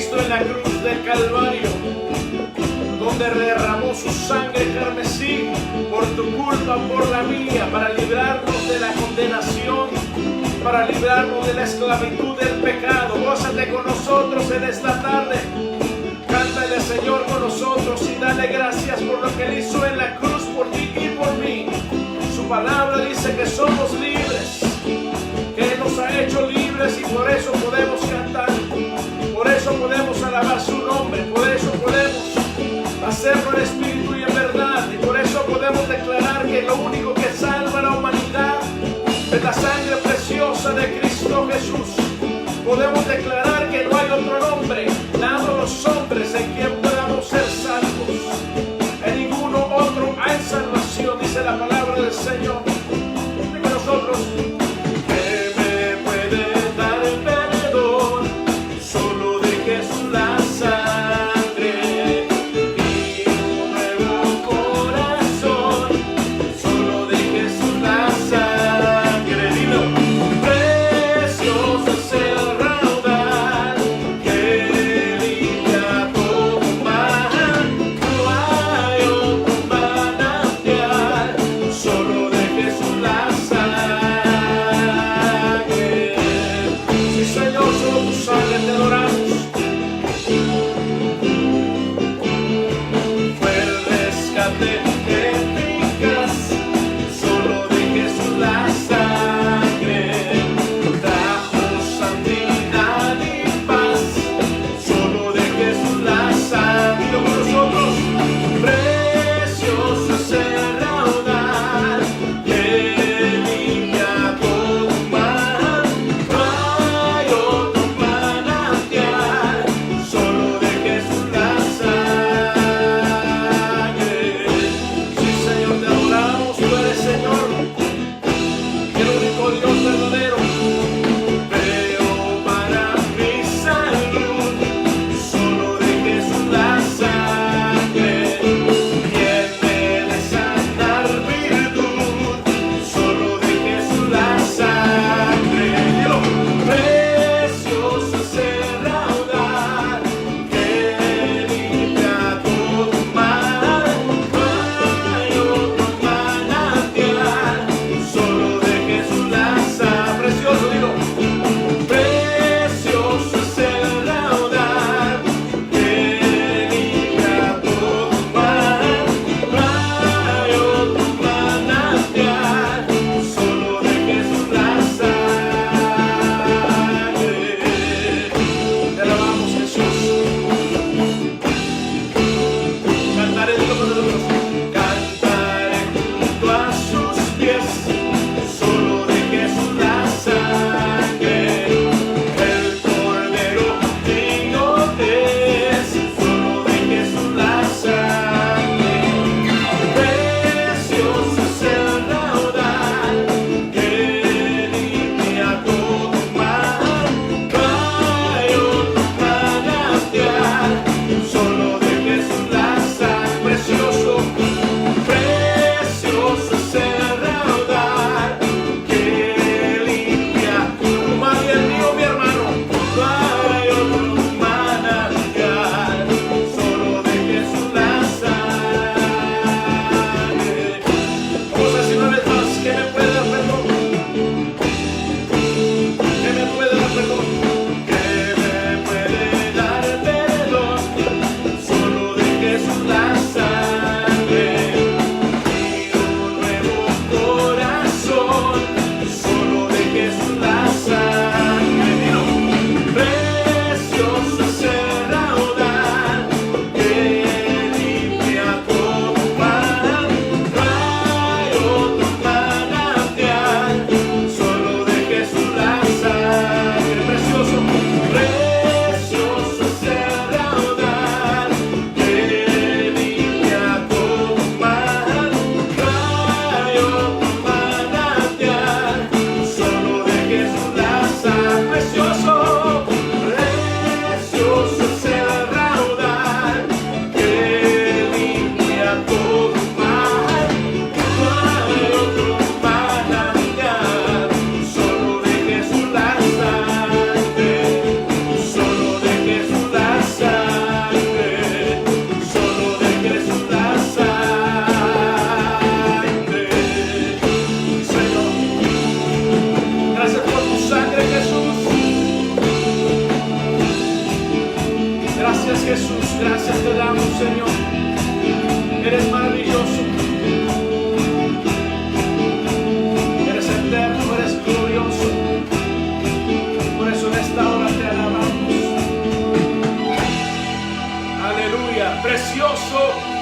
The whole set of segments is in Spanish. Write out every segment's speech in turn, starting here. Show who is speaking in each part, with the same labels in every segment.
Speaker 1: Cristo en la cruz del Calvario, donde derramó su sangre carmesí por tu culpa, por la mía, para librarnos de la condenación, para librarnos de la esclavitud del pecado. Gózate con nosotros en esta tarde. Cántale, Señor, con nosotros y dale gracias por lo que Él hizo en la cruz por ti y por mí. Su palabra dice que somos libres, que Él nos ha hecho libres y por eso podemos cantar, por eso podemos alabar su nombre, por eso podemos hacerlo en espíritu y en verdad, y por eso podemos declarar que lo único que salva a la humanidad es la sangre preciosa de Cristo Jesús. Podemos declarar que no hay otro nombre dado a los hombres en quien podamos ser salvos. En ninguno otro hay salvación, dice la palabra del Señor. Diga nosotros: ¿qué me puede dar el perdón? Solo de Jesús la sangre y un nuevo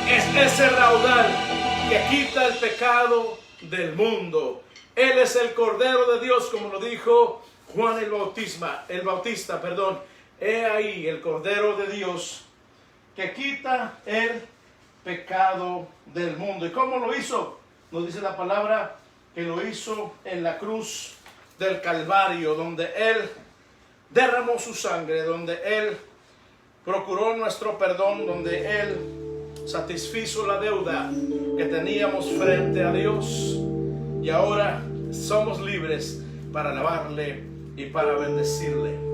Speaker 1: Es ese raudal que quita el pecado del mundo. Él es el Cordero de Dios, como lo dijo Juan el Bautista. He ahí el Cordero de Dios que quita el pecado del mundo. ¿Y cómo lo hizo? Nos dice la palabra que lo hizo en la cruz del Calvario, donde Él derramó su sangre, donde Él procuró nuestro perdón, donde Él satisfizo la deuda que teníamos frente a Dios. Y ahora somos libres para alabarle y para bendecirle.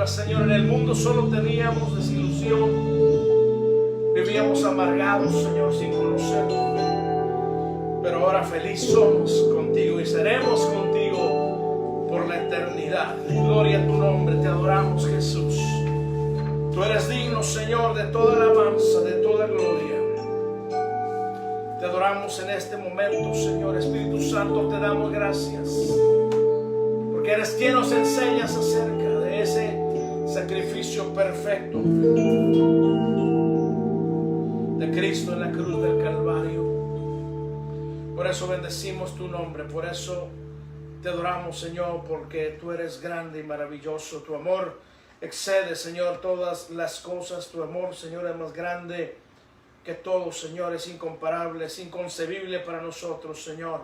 Speaker 2: Señor, en el mundo solo teníamos desilusión, vivíamos amargados, Señor, sin conocerte. Pero ahora feliz somos contigo y seremos contigo por la eternidad. Gloria a tu nombre, te adoramos, Jesús. Tú eres digno, Señor, de toda alabanza, de toda gloria. Te adoramos en este momento, Señor. Espíritu Santo, te damos gracias, porque eres quien nos enseñas a ser sacrificio perfecto de Cristo en la cruz del Calvario. Por eso bendecimos tu nombre, por eso te adoramos, Señor, porque tú eres grande y maravilloso. Tu amor excede, Señor, todas las cosas. Tu amor, Señor, es más grande que todo, Señor. Es incomparable, es inconcebible para nosotros, Señor.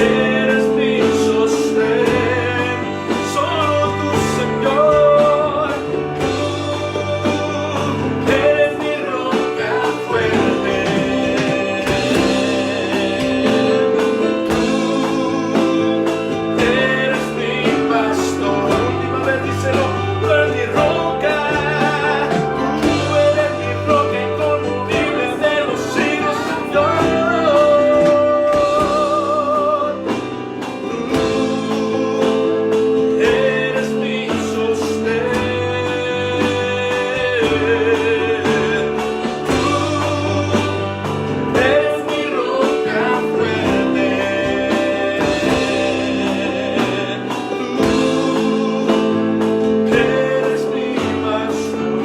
Speaker 2: Eres mi sostén, solo tú, Señor. Tú eres mi roca fuerte. Tú eres mi pastor. Última vez díselo, tú eres mi roca. Tú eres mi roca inconmovible de los siglos, Señor. Eres mi sostén, tú eres mi roca fuerte, tú eres mi pastor.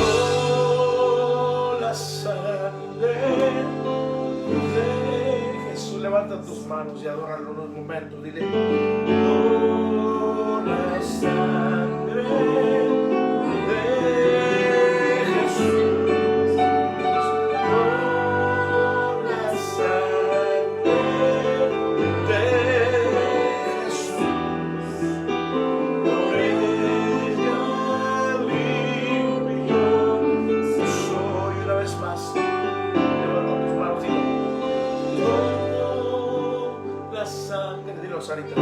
Speaker 2: Oh, la sangre de Jesús. Levanta tus manos y adóralo unos momentos. Dile: oh, la sangre de Jesús. Oh, la sangre de Jesús. Por ella limpio soy. Una vez más, levanta tus manos y dile: oh, la sangre. Dilo, Sarita.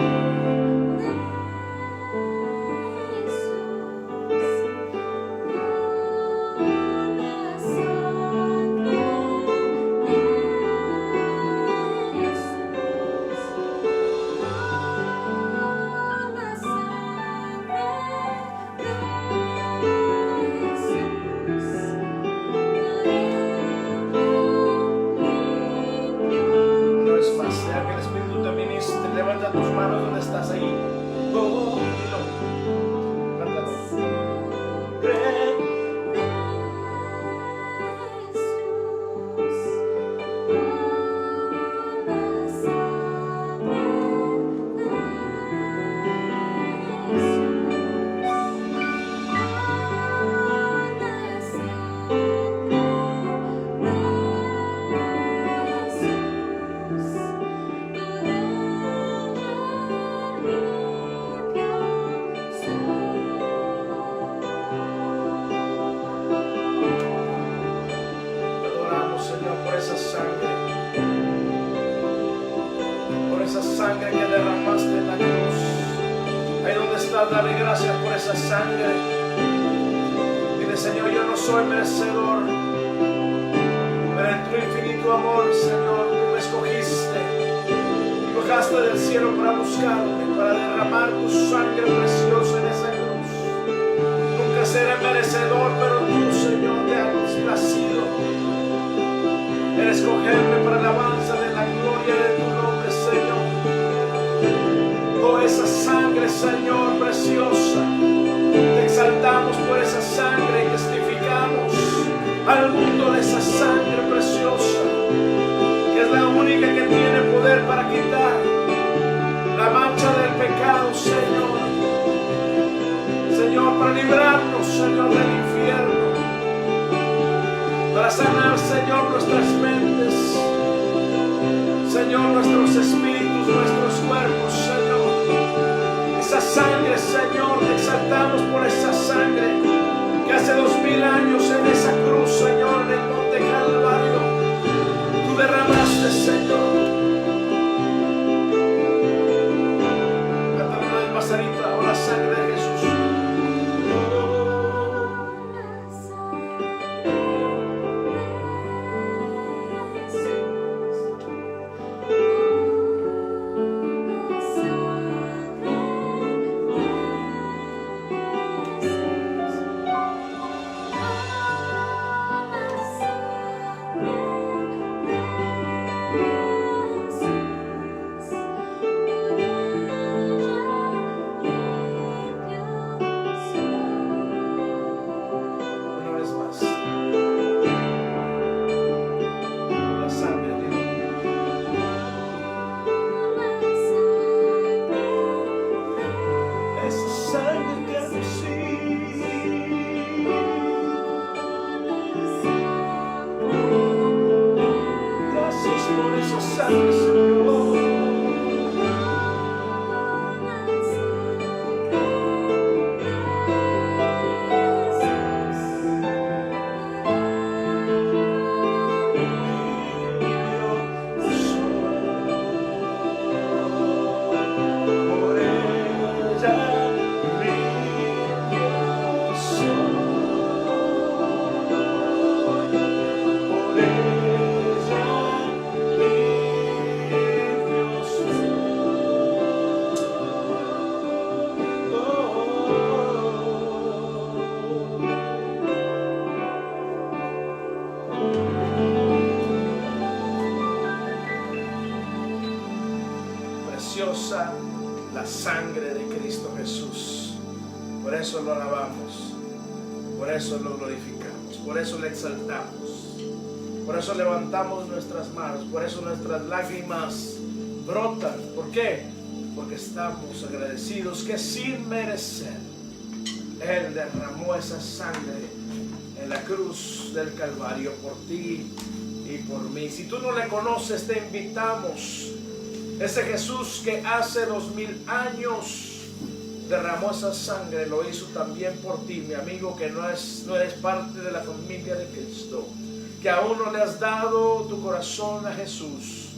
Speaker 2: Una vez más, sea que el Espíritu te ministre. Levanta tus manos donde estás ahí. Oh, dilo. Cántalo. Te adoramos, Señor, por esa sangre. Por esa sangre que derramaste en la cruz. Ahí donde estás, dale gracias por esa sangre. Dile: Señor, yo no soy merecedor, pero en tu infinito amor, Señor, tú me escogiste y bajaste del cielo para buscarme, para derramar tu sangre preciosa en esa cruz. Nunca seré merecedor, pero tú, Señor, te has placido en escogerme para la alabanza de la gloria de tu nombre, Señor. Oh, esa sangre, Señor, preciosa. Te exaltamos por esa sangre y testificamos al mundo de esa sangre preciosa, que es la única que tiene poder para quitar la mancha del pecado, Señor. Señor, para librarnos, Señor, del infierno, para sanar, Señor, nuestras mentes, Señor, nuestros espíritus, nuestros cuerpos, Señor. Esa sangre, Señor, te exaltamos por esa sangre que hace 2000 años en esa cruz, Señor, en el monte Calvario, tú derramaste, Señor. Cántame una vez más, Sarita: oh, la sangre de Jesús. esa sangre, Señor. Preciosa la sangre de Cristo Jesús. Por eso lo alabamos, por eso lo glorificamos, por eso le exaltamos, por eso levantamos nuestras manos, por eso nuestras lágrimas brotan. ¿Por qué? Porque estamos agradecidos que sin merecer Él derramó esa sangre en la cruz del Calvario por ti y por mí. Si tú no le conoces, te invitamos. Ese Jesús que hace 2000 años derramó esa sangre, lo hizo también por ti, mi amigo, que no eres parte de la familia de Cristo, que aún no le has dado tu corazón a Jesús.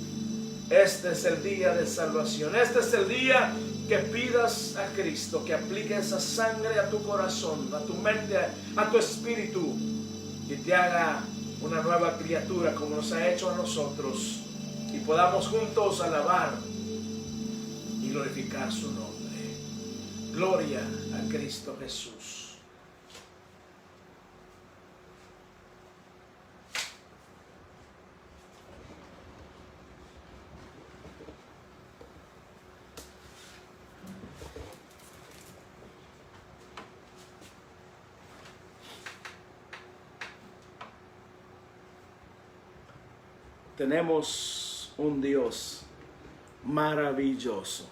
Speaker 2: Este es el día de salvación. Este es el día que pidas a Cristo que aplique esa sangre a tu corazón, a tu mente, a tu espíritu, y te haga una nueva criatura como nos ha hecho a nosotros, y podamos juntos alabar y glorificar su nombre. Gloria a Cristo Jesús. Tenemos un Dios maravilloso.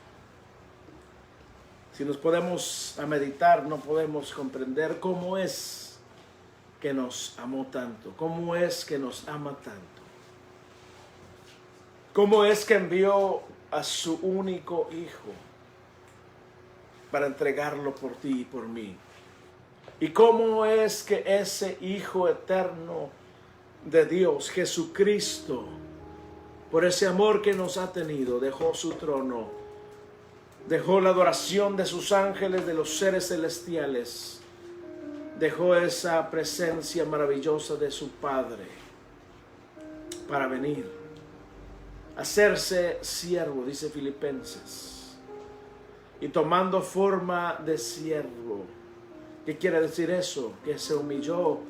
Speaker 2: Si nos podemos a meditar, no podemos comprender cómo es que nos amó tanto, cómo es que nos ama tanto, cómo es que envió a su único Hijo para entregarlo por ti y por mí, y cómo es que ese Hijo eterno de Dios, Jesucristo, por ese amor que nos ha tenido, dejó su trono, dejó la adoración de sus ángeles, de los seres celestiales, dejó esa presencia maravillosa de su Padre para venir, hacerse siervo, dice Filipenses, y tomando forma de siervo. ¿Qué quiere decir eso? Que se humilló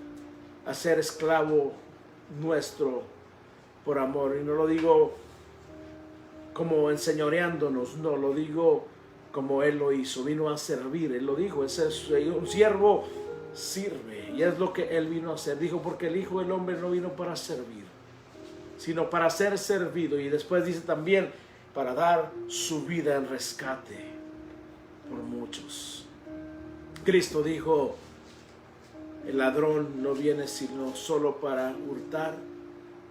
Speaker 2: a ser esclavo nuestro por amor. Y no lo digo como enseñoreándonos, no, lo digo como Él lo hizo, vino a servir. Él lo dijo, un siervo sirve, y es lo que Él vino a hacer. Dijo, porque el Hijo del Hombre no vino para servir, sino para ser servido. Y después dice también, para dar su vida en rescate por muchos. Cristo dijo, el ladrón no viene sino solo para hurtar,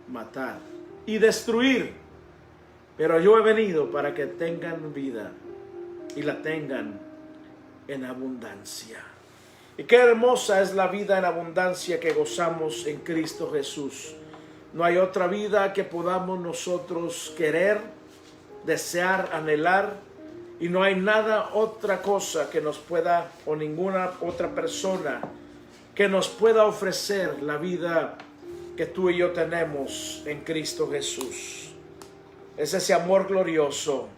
Speaker 2: matar y destruir, pero yo he venido para que tengan vida y la tengan en abundancia. Y qué hermosa es la vida en abundancia que gozamos en Cristo Jesús. No hay otra vida que podamos nosotros querer, desear, anhelar, y no hay nada, otra cosa que nos pueda, o ninguna otra persona que nos pueda ofrecer la vida que tú y yo tenemos en Cristo Jesús. Es ese amor glorioso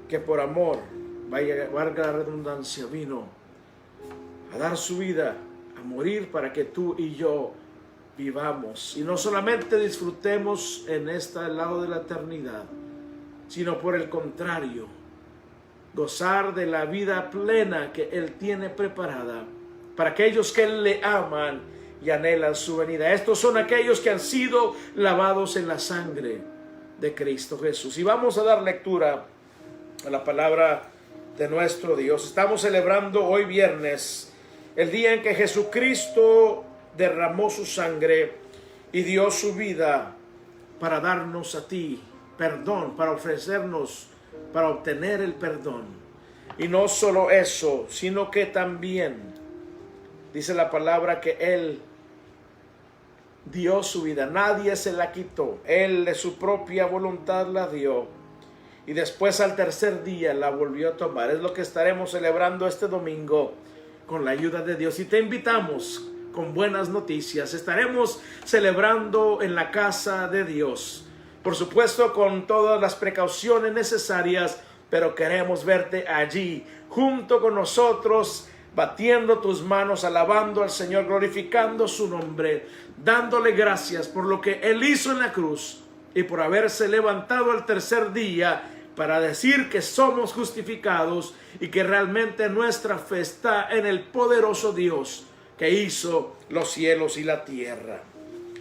Speaker 2: que por amor, valga la redundancia, vino a dar su vida, a morir para que tú y yo vivamos. Y no solamente disfrutemos en este lado de la eternidad, sino por el contrario, gozar de la vida plena que Él tiene preparada para aquellos que le aman y anhelan su venida. Estos son aquellos que han sido lavados en la sangre de Cristo Jesús. Y vamos a dar lectura a la palabra de nuestro Dios. Estamos celebrando hoy viernes el día en que Jesucristo derramó su sangre y dio su vida para darnos a ti perdón, para ofrecernos, para obtener el perdón. Y no solo eso, sino que también dice la palabra que Él dio su vida, nadie se la quitó, Él de su propia voluntad la dio y después al tercer día la volvió a tomar. Es lo que estaremos celebrando este domingo con la ayuda de Dios, y te invitamos con buenas noticias. Estaremos celebrando en la casa de Dios, por supuesto con todas las precauciones necesarias, pero queremos verte allí junto con nosotros, batiendo tus manos, alabando al Señor, glorificando su nombre, dándole gracias por lo que Él hizo en la cruz y por haberse levantado al tercer día para decir que somos justificados y que realmente nuestra fe está en el poderoso Dios que hizo los cielos y la tierra.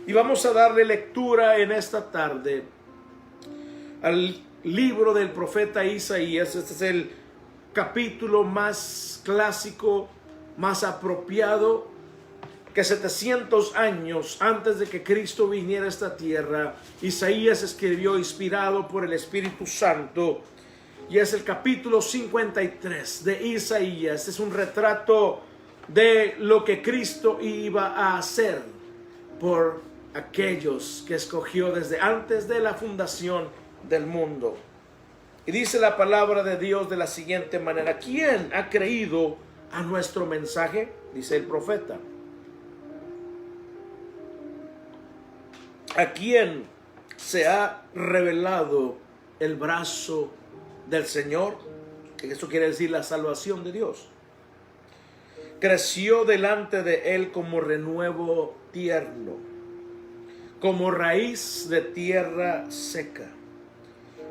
Speaker 2: Y vamos a darle lectura en esta tarde al libro del profeta Isaías. Este es el capítulo más clásico, más apropiado, que 700 años antes de que Cristo viniera a esta tierra, Isaías escribió, inspirado por el Espíritu Santo, y es el capítulo 53 de Isaías. Es un retrato de lo que Cristo iba a hacer por aquellos que escogió desde antes de la fundación del mundo. Y dice la palabra de Dios de la siguiente manera: ¿quién ha creído a nuestro mensaje? Dice el profeta. ¿A quién se ha revelado el brazo del Señor? Eso quiere decir la salvación de Dios. Creció delante de Él como renuevo tierno, como raíz de tierra seca.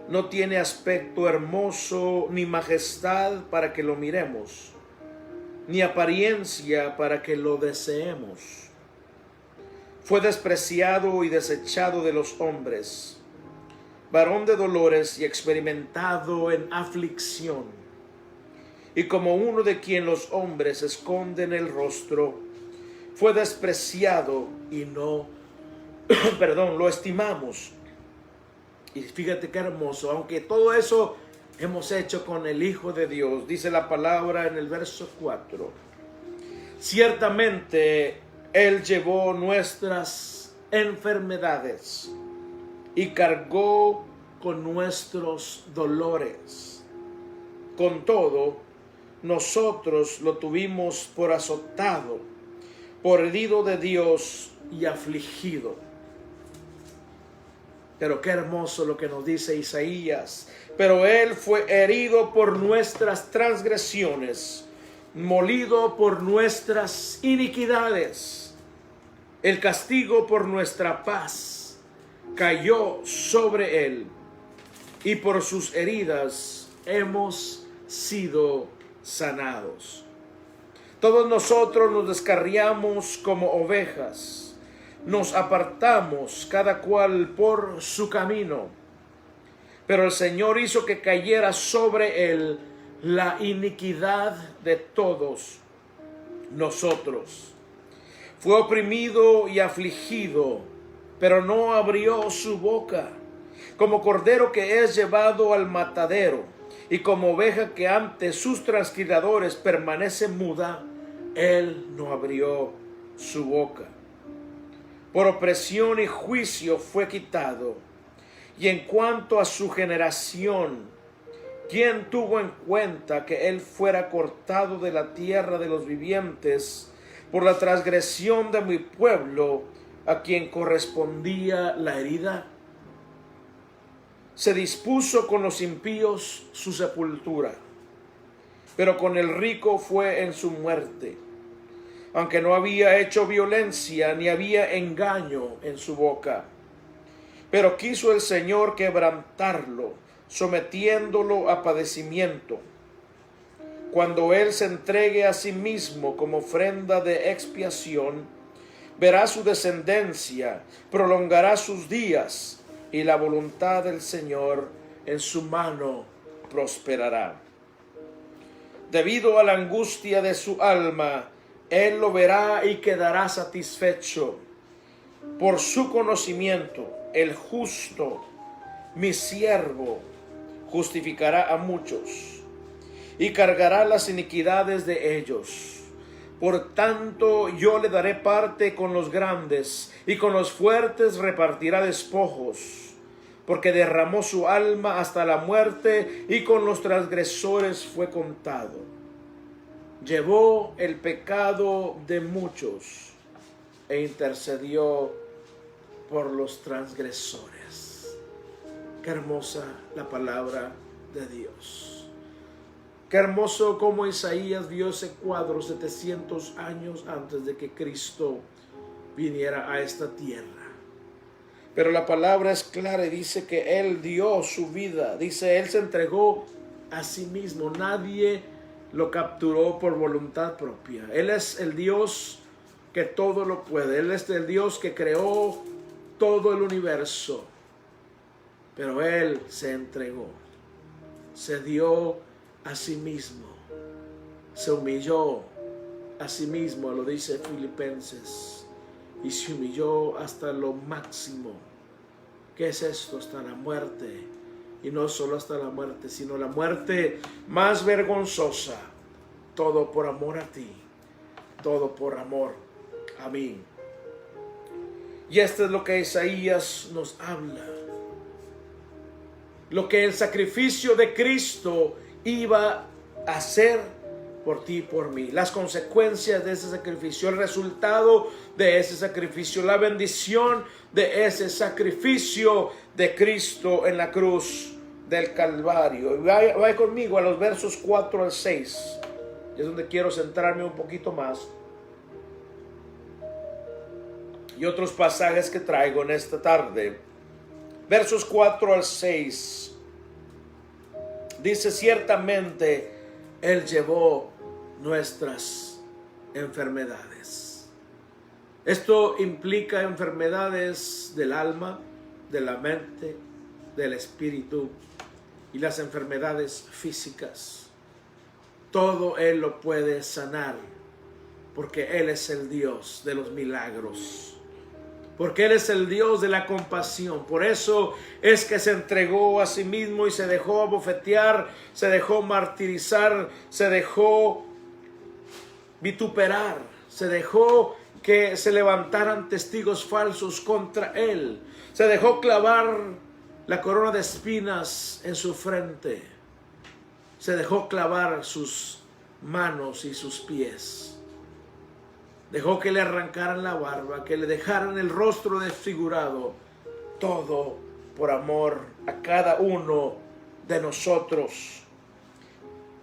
Speaker 2: No tiene aspecto hermoso ni majestad para que lo miremos, ni apariencia para que lo deseemos. Fue despreciado y desechado de los hombres, varón de dolores y experimentado en aflicción, y como uno de quien los hombres esconden el rostro. Fue despreciado y no, lo estimamos. Y fíjate qué hermoso, aunque todo eso hemos hecho con el Hijo de Dios, dice la palabra en el verso 4. Ciertamente Él llevó nuestras enfermedades y cargó con nuestros dolores. Con todo, nosotros lo tuvimos por azotado, por herido de Dios y afligido. Pero qué hermoso lo que nos dice Isaías. Pero Él fue herido por nuestras transgresiones, molido por nuestras iniquidades. El castigo por nuestra paz cayó sobre Él, y por sus heridas hemos sido sanados. Todos nosotros nos descarriamos como ovejas, nos apartamos cada cual por su camino, pero el Señor hizo que cayera sobre Él la iniquidad de todos nosotros. Fue oprimido y afligido, pero no abrió su boca. Como cordero que es llevado al matadero, y como oveja que ante sus trasquiladores permanece muda, Él no abrió su boca. Por opresión y juicio fue quitado. Y en cuanto a su generación, ¿quién tuvo en cuenta que Él fuera cortado de la tierra de los vivientes por la transgresión de mi pueblo, a quien correspondía la herida? Se dispuso con los impíos su sepultura, pero con el rico fue en su muerte, aunque no había hecho violencia ni había engaño en su boca. Pero quiso el Señor quebrantarlo, sometiéndolo a padecimiento. Cuando Él se entregue a sí mismo como ofrenda de expiación, verá su descendencia, prolongará sus días, y la voluntad del Señor en su mano prosperará. Debido a la angustia de su alma, Él lo verá y quedará satisfecho. Por su conocimiento el justo, mi siervo, justificará a muchos y cargará las iniquidades de ellos. Por tanto, yo le daré parte con los grandes, y con los fuertes repartirá despojos, porque derramó su alma hasta la muerte, y con los transgresores fue contado. Llevó el pecado de muchos, e intercedió por los transgresores. Qué hermosa la palabra de Dios. Qué hermoso como Isaías vio ese cuadro 700 años antes de que Cristo viniera a esta tierra. Pero la palabra es clara y dice que Él dio su vida. Dice, Él se entregó a sí mismo. Nadie lo capturó por voluntad propia. Él es el Dios que todo lo puede. Él es el Dios que creó todo el universo. Pero Él se entregó. Se dio a sí mismo, se humilló a sí mismo, lo dice Filipenses, y se humilló hasta lo máximo. ¿Qué es esto? Hasta la muerte, y no solo hasta la muerte, sino la muerte más vergonzosa. Todo por amor a ti, todo por amor a mí. Y esto es lo que Isaías nos habla, lo que el sacrificio de Cristo iba a hacer por ti y por mí. Las consecuencias de ese sacrificio, el resultado de ese sacrificio, la bendición de ese sacrificio de Cristo en la cruz del Calvario. Vaya conmigo a los versos 4 al 6. Es donde quiero centrarme un poquito más. Y otros pasajes que traigo en esta tarde. Versos 4 al 6. Dice, ciertamente Él llevó nuestras enfermedades. Esto implica enfermedades del alma, de la mente, del espíritu y las enfermedades físicas. Todo Él lo puede sanar, porque Él es el Dios de los milagros. Porque Él es el Dios de la compasión. Por eso es que se entregó a sí mismo y se dejó abofetear, se dejó martirizar, se dejó vituperar, se dejó que se levantaran testigos falsos contra Él. Se dejó clavar la corona de espinas en su frente. Se dejó clavar sus manos y sus pies. Dejó que le arrancaran la barba, que le dejaran el rostro desfigurado. Todo por amor a cada uno de nosotros.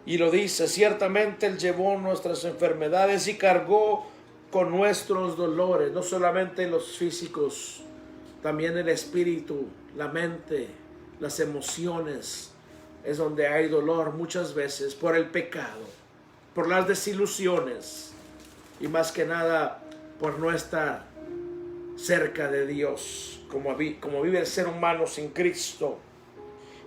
Speaker 2: Y lo dice, ciertamente Él llevó nuestras enfermedades y cargó con nuestros dolores. No solamente los físicos, también el espíritu, la mente, las emociones. Es donde hay dolor muchas veces por el pecado, por las desilusiones. Y más que nada por no estar cerca de Dios, como vive el ser humano sin Cristo.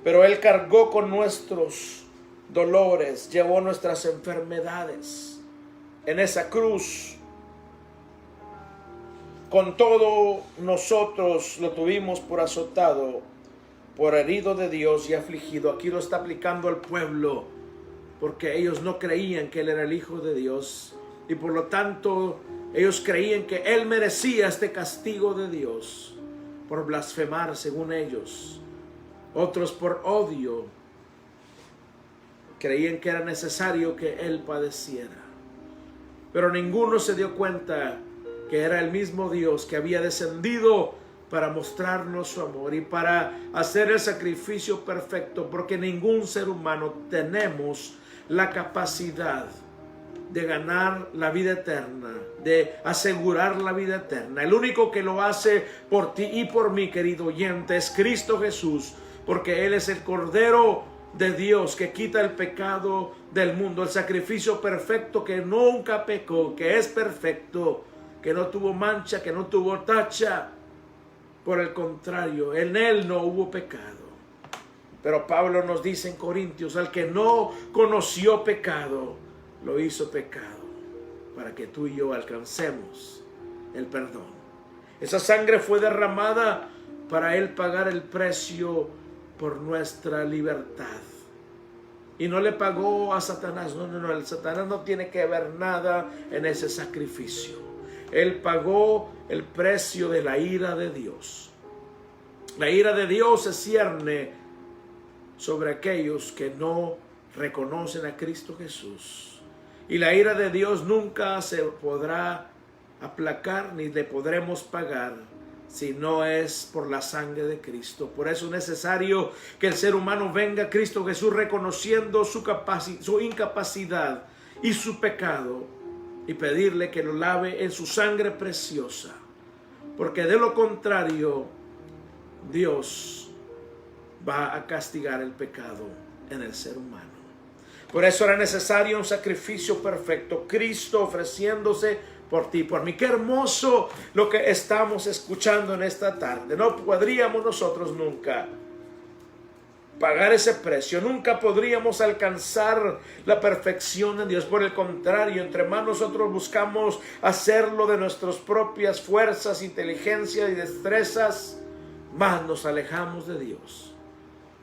Speaker 2: Pero Él cargó con nuestros dolores, llevó nuestras enfermedades en esa cruz. Con todo nosotros lo tuvimos por azotado, por herido de Dios y afligido. Aquí lo está aplicando al pueblo, porque ellos no creían que Él era el Hijo de Dios. Y por lo tanto, ellos creían que Él merecía este castigo de Dios por blasfemar según ellos. Otros por odio creían que era necesario que Él padeciera. Pero ninguno se dio cuenta que era el mismo Dios que había descendido para mostrarnos su amor y para hacer el sacrificio perfecto, porque ningún ser humano tenemos la capacidad de ganar la vida eterna, de asegurar la vida eterna. El único que lo hace por ti y por mí, querido oyente, es Cristo Jesús, porque Él es el Cordero de Dios que quita el pecado del mundo, el sacrificio perfecto que nunca pecó, que es perfecto, que no tuvo mancha, que no tuvo tacha. Por el contrario, en Él no hubo pecado. Pero Pablo nos dice en Corintios, al que no conoció pecado, lo hizo pecado para que tú y yo alcancemos el perdón. Esa sangre fue derramada para Él pagar el precio por nuestra libertad. Y no le pagó a Satanás. No, el Satanás no tiene que ver nada en ese sacrificio. Él pagó el precio de la ira de Dios. La ira de Dios se cierne sobre aquellos que no reconocen a Cristo Jesús. Y la ira de Dios nunca se podrá aplacar ni le podremos pagar si no es por la sangre de Cristo. Por eso es necesario que el ser humano venga a Cristo Jesús reconociendo su incapacidad y su pecado y pedirle que lo lave en su sangre preciosa. Porque de lo contrario, Dios va a castigar el pecado en el ser humano. Por eso era necesario un sacrificio perfecto, Cristo ofreciéndose por ti, por mí. Qué hermoso lo que estamos escuchando en esta tarde. No podríamos nosotros nunca pagar ese precio, nunca podríamos alcanzar la perfección en Dios. Por el contrario, entre más nosotros buscamos hacerlo de nuestras propias fuerzas, inteligencia y destrezas, más nos alejamos de Dios.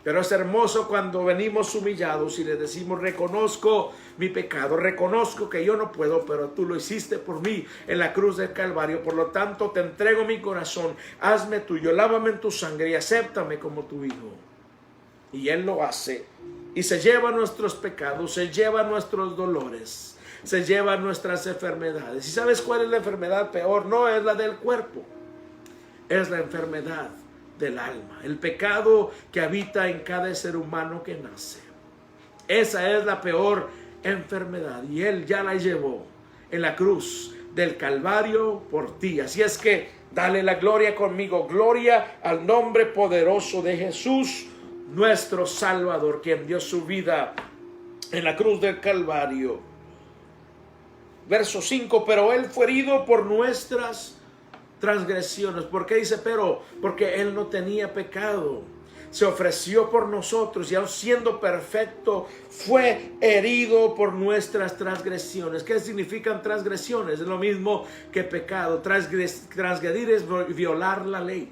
Speaker 2: Pero es hermoso cuando venimos humillados y le decimos: reconozco mi pecado, reconozco que yo no puedo, pero tú lo hiciste por mí en la cruz del Calvario. Por lo tanto, te entrego mi corazón, hazme tuyo, lávame en tu sangre y acéptame como tu hijo. Y Él lo hace y se lleva nuestros pecados, se lleva nuestros dolores, se lleva nuestras enfermedades. ¿Y sabes cuál es la enfermedad peor? No es la del cuerpo, es la enfermedad del alma, el pecado que habita en cada ser humano que nace. Esa es la peor enfermedad y Él ya la llevó en la cruz del Calvario por ti. Así es que dale la gloria conmigo, gloria al nombre poderoso de Jesús, nuestro Salvador, quien dio su vida en la cruz del Calvario. Verso 5: pero Él fue herido por nuestras transgresiones. ¿Por qué dice pero? Porque Él no tenía pecado, se ofreció por nosotros y aun siendo perfecto fue herido por nuestras transgresiones. ¿Qué significan transgresiones? Es lo mismo que pecado. Transgredir es violar la ley,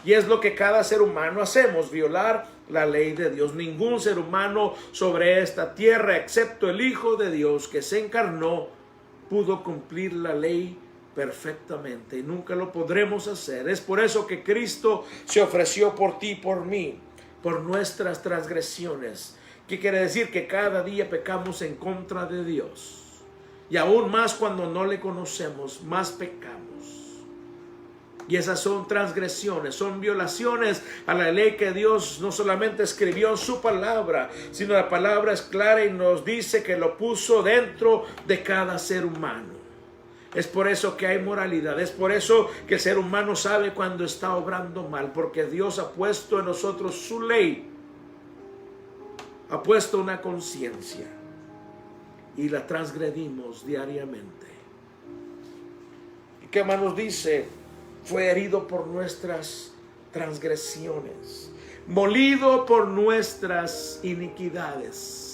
Speaker 2: y es lo que cada ser humano hacemos, violar la ley de Dios. Ningún ser humano sobre esta tierra, excepto el Hijo de Dios que se encarnó, pudo cumplir la ley perfectamente, y nunca lo podremos hacer. Es por eso que Cristo se ofreció por ti y por mí, por nuestras transgresiones. ¿Qué quiere decir? Que cada día pecamos en contra de Dios, y aún más cuando no le conocemos, más pecamos. Y esas son transgresiones, son violaciones a la ley que Dios no solamente escribió en su palabra, sino la palabra es clara y nos dice que lo puso dentro de cada ser humano. Es por eso que hay moralidad, es por eso que el ser humano sabe cuando está obrando mal, porque Dios ha puesto en nosotros su ley, ha puesto una conciencia y la transgredimos diariamente. ¿Y qué más nos dice? Fue herido por nuestras transgresiones, molido por nuestras iniquidades.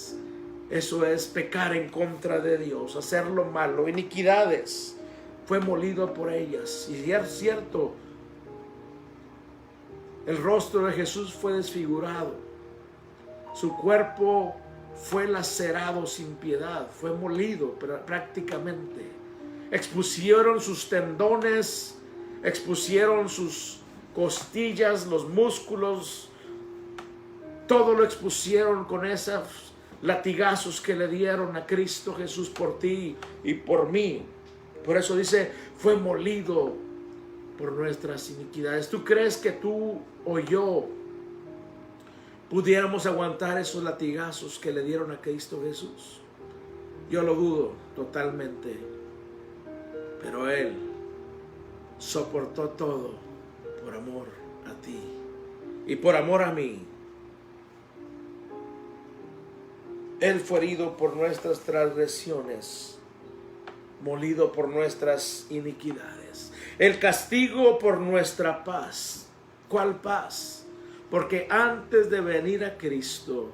Speaker 2: Eso es pecar en contra de Dios, hacer lo malo, iniquidades. Fue molido por ellas. Y es cierto, el rostro de Jesús fue desfigurado, su cuerpo fue lacerado sin piedad, fue molido prácticamente. Expusieron sus tendones, expusieron sus costillas, los músculos, todo lo expusieron con esos latigazos que le dieron a Cristo Jesús por ti y por mí. Por eso dice, fue molido por nuestras iniquidades. ¿Tú crees que tú o yo pudiéramos aguantar esos latigazos que le dieron a Cristo Jesús? Yo lo dudo totalmente. Pero Él soportó todo por amor a ti y por amor a mí. Él fue herido por nuestras transgresiones, molido por nuestras iniquidades. El castigo por nuestra paz. ¿Cuál paz? Porque antes de venir a Cristo,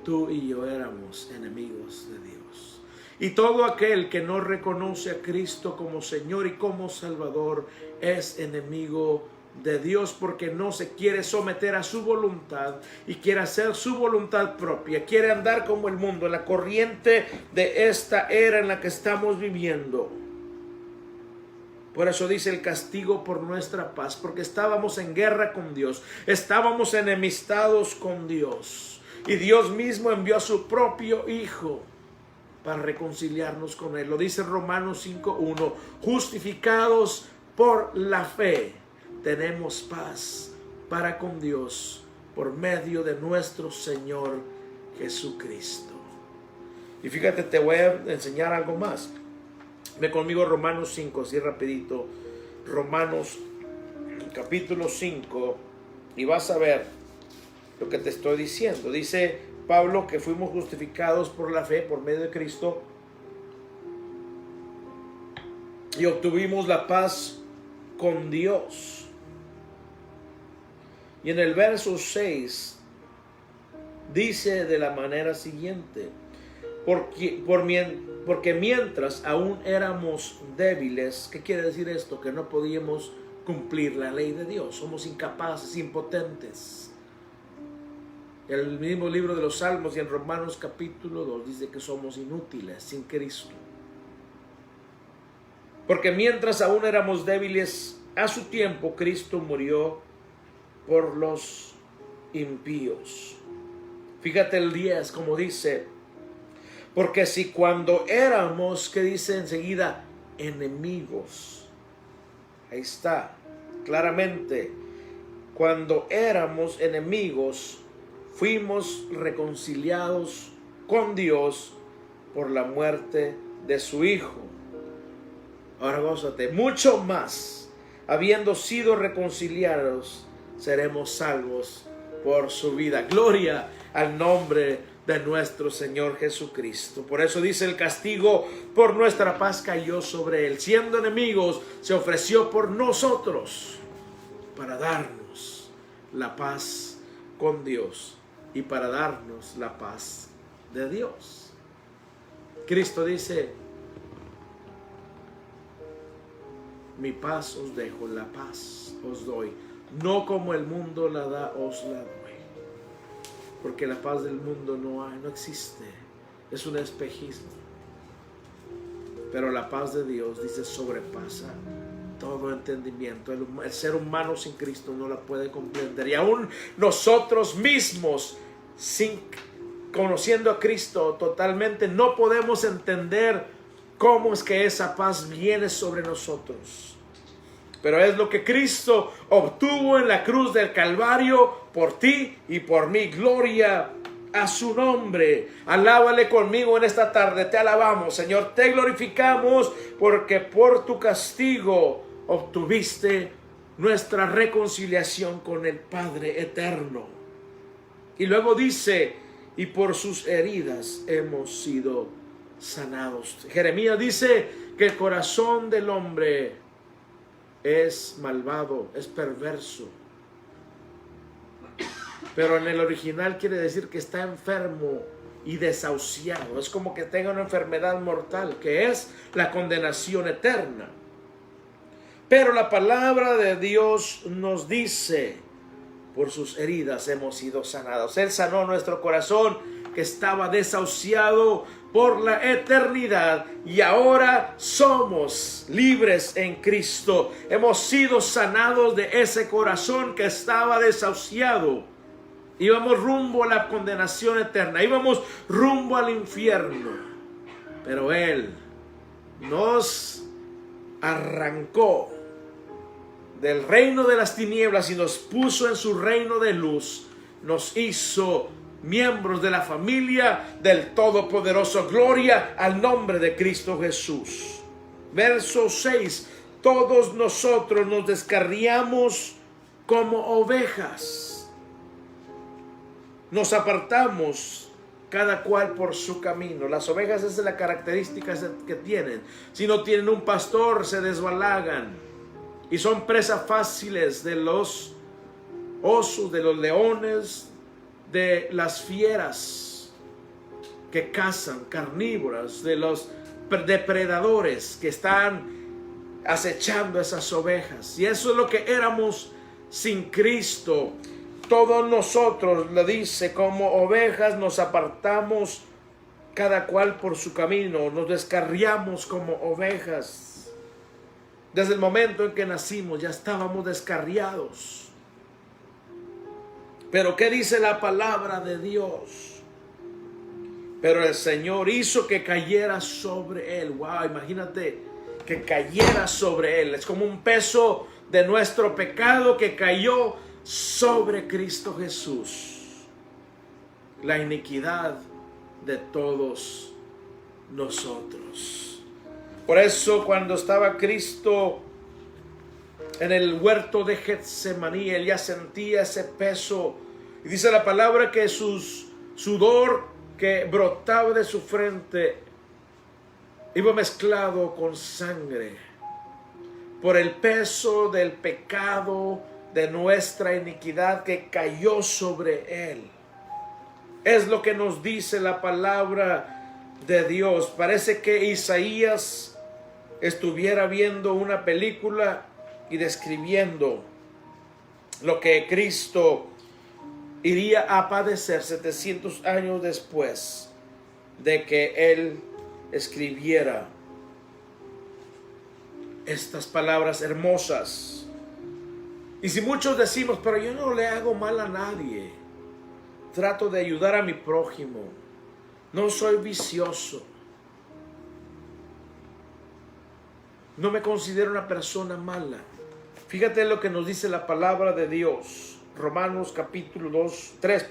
Speaker 2: tú y yo éramos enemigos de Dios. Y todo aquel que no reconoce a Cristo como Señor y como Salvador es enemigo de Dios, porque no se quiere someter a su voluntad y quiere hacer su voluntad propia, quiere andar como el mundo, en la corriente de esta era en la que estamos viviendo. Por eso dice el castigo por nuestra paz, porque estábamos en guerra con Dios, estábamos enemistados con Dios, y Dios mismo envió a su propio Hijo para reconciliarnos con Él. Lo dice Romanos 5:1, justificados por la fe, tenemos paz para con Dios por medio de nuestro Señor Jesucristo. Y fíjate, te voy a enseñar algo más. Ve conmigo Romanos 5, así rapidito. Romanos capítulo 5, y vas a ver lo que te estoy diciendo. Dice Pablo que fuimos justificados por la fe, por medio de Cristo, y obtuvimos la paz con Dios. Y en el verso 6 dice de la manera siguiente: porque mientras aún éramos débiles. ¿Qué quiere decir esto? Que no podíamos cumplir la ley de Dios, somos incapaces, impotentes. El mismo libro de los Salmos y en Romanos capítulo 2 dice que somos inútiles sin Cristo. Porque mientras aún éramos débiles, a su tiempo Cristo murió por los impíos. Fíjate el 10 como dice: porque si cuando éramos, ¿qué dice enseguida? Enemigos. Ahí está, claramente. Cuando éramos enemigos, fuimos reconciliados con Dios por la muerte de su Hijo. Ahora gózate, mucho más, habiendo sido reconciliados, seremos salvos por su vida. Gloria al nombre de nuestro Señor Jesucristo. Por eso dice: el castigo por nuestra paz cayó sobre Él. Siendo enemigos, se ofreció por nosotros para darnos la paz con Dios y para darnos la paz de Dios. Cristo dice: mi paz os dejo, la paz os doy, no como el mundo la da, os la doy. Porque la paz del mundo no existe, es un espejismo. Pero la paz de Dios, dice, sobrepasa todo entendimiento. El ser humano sin Cristo no la puede comprender. Y aún nosotros mismos, conociendo a Cristo totalmente, no podemos entender cómo es que esa paz viene sobre nosotros. Pero es lo que Cristo obtuvo en la cruz del Calvario por ti y por mí. Gloria a su nombre. Alábale conmigo en esta tarde. Te alabamos, Señor. Te glorificamos porque por tu castigo obtuviste nuestra reconciliación con el Padre eterno. Y luego dice: y por sus heridas hemos sido sanados. Jeremías dice que el corazón del hombre es malvado, es perverso. Pero en el original quiere decir que está enfermo y desahuciado. Es como que tenga una enfermedad mortal, que es la condenación eterna. Pero la palabra de Dios nos dice: por sus heridas hemos sido sanados. Él sanó nuestro corazón que estaba desahuciado por la eternidad, y ahora somos libres en Cristo. Hemos sido sanados de ese corazón que estaba desahuciado. Íbamos rumbo a la condenación eterna, íbamos rumbo al infierno, pero Él nos arrancó del reino de las tinieblas y nos puso en su reino de luz. Nos hizo miembros de la familia del Todopoderoso. Gloria al nombre de Cristo Jesús. Verso 6: todos nosotros nos descarriamos como ovejas, nos apartamos cada cual por su camino. Las ovejas, esa es la característica que tienen. Si no tienen un pastor, se desbalagan y son presas fáciles de los osos, de los leones, de las fieras que cazan, carnívoras, de los depredadores que están acechando esas ovejas. Y eso es lo que éramos sin Cristo. Todos nosotros, le dice, como ovejas nos apartamos cada cual por su camino, nos descarriamos como ovejas. Desde el momento en que nacimos ya estábamos descarriados. Pero ¿qué dice la palabra de Dios? Pero el Señor hizo que cayera sobre él. Wow, imagínate que cayera sobre él. Es como un peso de nuestro pecado que cayó sobre Cristo Jesús. La iniquidad de todos nosotros. Por eso cuando estaba Cristo en el huerto de Getsemaní, él ya sentía ese peso. Y dice la palabra que su sudor que brotaba de su frente iba mezclado con sangre por el peso del pecado de nuestra iniquidad que cayó sobre él. Es lo que nos dice la palabra de Dios. Parece que Isaías estuviera viendo una película y describiendo lo que Cristo iría a padecer 700 años después de que él escribiera estas palabras hermosas. Y si muchos decimos, pero yo no le hago mal a nadie, trato de ayudar a mi prójimo, no soy vicioso, no me considero una persona mala. Fíjate lo que nos dice la palabra de Dios. Romanos capítulo 3,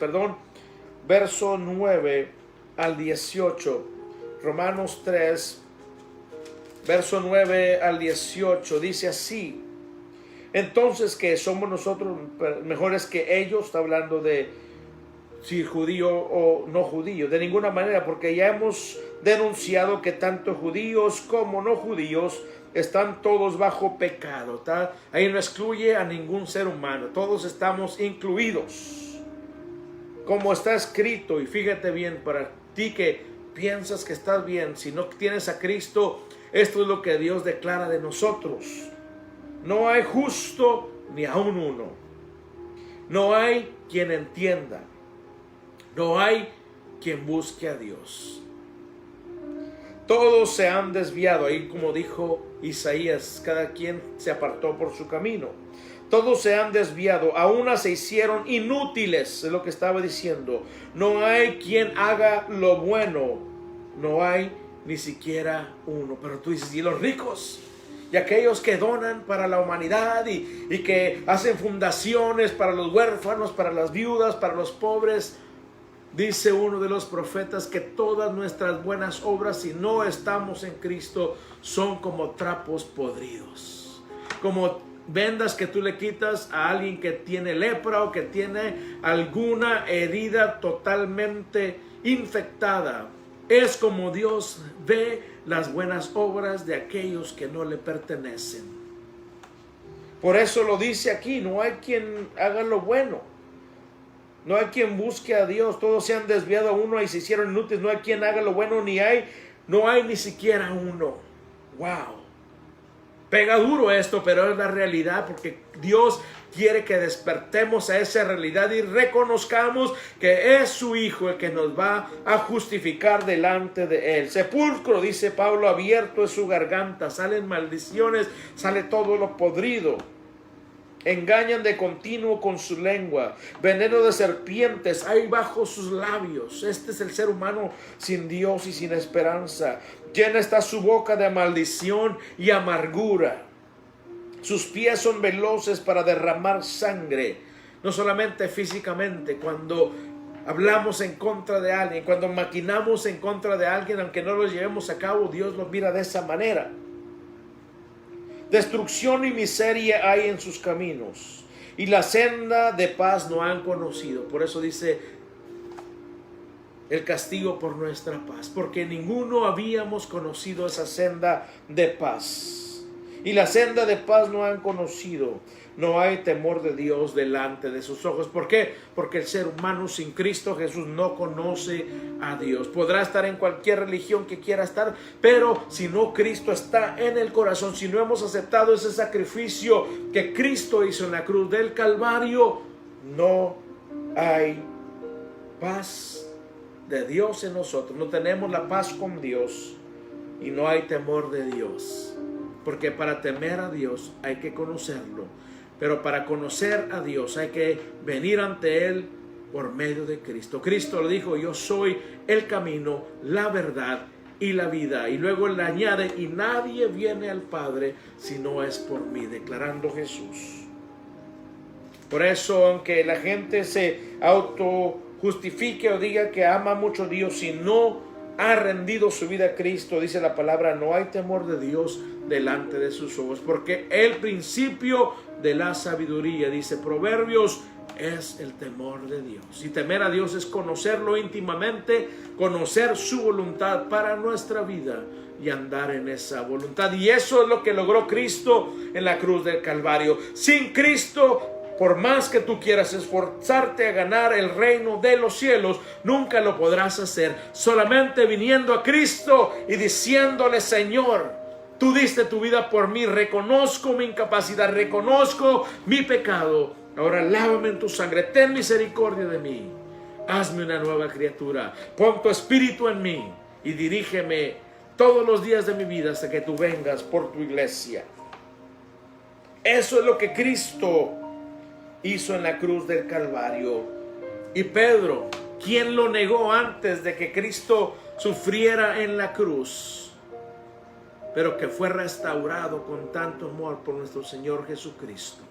Speaker 2: verso 9 al 18. Romanos 3, verso 9 al 18, dice así: entonces, ¿que somos nosotros mejores que ellos? Está hablando de si judío o no judío. De ninguna manera, porque ya hemos denunciado que tanto judíos como no judíos están todos bajo pecado. ¿Tá? Ahí no excluye a ningún ser humano. Todos estamos incluidos. Como está escrito, y fíjate bien, para ti que piensas que estás bien, si no tienes a Cristo, esto es lo que Dios declara de nosotros: no hay justo ni aun uno, no hay quien entienda, no hay quien busque a Dios. Todos se han desviado, ahí como dijo Isaías, cada quien se apartó por su camino. Todos se han desviado, a una se hicieron inútiles, es lo que estaba diciendo. No hay quien haga lo bueno, no hay ni siquiera uno. Pero tú dices, ¿y los ricos? Y aquellos que donan para la humanidad y que hacen fundaciones para los huérfanos, para las viudas, para los pobres. Dice uno de los profetas que todas nuestras buenas obras, si no estamos en Cristo, son como trapos podridos. Como vendas que tú le quitas a alguien que tiene lepra o que tiene alguna herida totalmente infectada. Es como Dios ve las buenas obras de aquellos que no le pertenecen. Por eso lo dice aquí: no hay quien haga lo bueno, no hay quien busque a Dios. Todos se han desviado a uno y se hicieron inútiles. No hay quien haga lo bueno, no hay ni siquiera uno. Wow. Pega duro esto, pero es la realidad, porque Dios quiere que despertemos a esa realidad y reconozcamos que es su Hijo el que nos va a justificar delante de Él. Sepulcro, dice Pablo, abierto es su garganta, salen maldiciones, sale todo lo podrido. Engañan de continuo con su lengua, veneno de serpientes hay bajo sus labios. Este es el ser humano sin Dios y sin esperanza. Llena está su boca de maldición y amargura. Sus pies son veloces para derramar sangre. No solamente físicamente, cuando hablamos en contra de alguien, cuando maquinamos en contra de alguien, aunque no lo llevemos a cabo, Dios lo mira de esa manera. Destrucción y miseria hay en sus caminos, y la senda de paz no han conocido. Por eso dice el castigo por nuestra paz, porque ninguno habíamos conocido esa senda de paz. Y la senda de paz no han conocido. no hay temor de Dios delante de sus ojos. ¿Por qué? Porque el ser humano sin Cristo Jesús no conoce a Dios. Podrá estar en cualquier religión que quiera estar, pero si no Cristo está en el corazón, si no hemos aceptado ese sacrificio que Cristo hizo en la cruz del Calvario, no hay paz de Dios en nosotros. No tenemos la paz con Dios y no hay temor de Dios. Porque para temer a Dios hay que conocerlo. Pero para conocer a Dios hay que venir ante Él por medio de Cristo. Cristo le dijo: yo soy el camino, la verdad y la vida. Y luego Él le añade: y nadie viene al Padre si no es por mí, declarando Jesús. Por eso, aunque la gente se autojustifique o diga que ama mucho a Dios, si no ha rendido su vida a Cristo, dice la palabra, no hay temor de Dios delante de sus ojos, porque el principio de la sabiduría, dice Proverbios, es el temor de Dios. Y temer a Dios es conocerlo íntimamente, conocer su voluntad para nuestra vida y andar en esa voluntad. Y eso es lo que logró Cristo en la cruz del Calvario. Sin Cristo, por más que tú quieras esforzarte a ganar el reino de los cielos, nunca lo podrás hacer. Solamente viniendo a Cristo y diciéndole: Señor, tú diste tu vida por mí, reconozco mi incapacidad, reconozco mi pecado. Ahora lávame en tu sangre, ten misericordia de mí, hazme una nueva criatura, pon tu espíritu en mí y dirígeme todos los días de mi vida hasta que tú vengas por tu iglesia. Eso es lo que Cristo hizo en la cruz del Calvario. Y Pedro, ¿quién lo negó antes de que Cristo sufriera en la cruz? Pero que fue restaurado con tanto amor por nuestro Señor Jesucristo.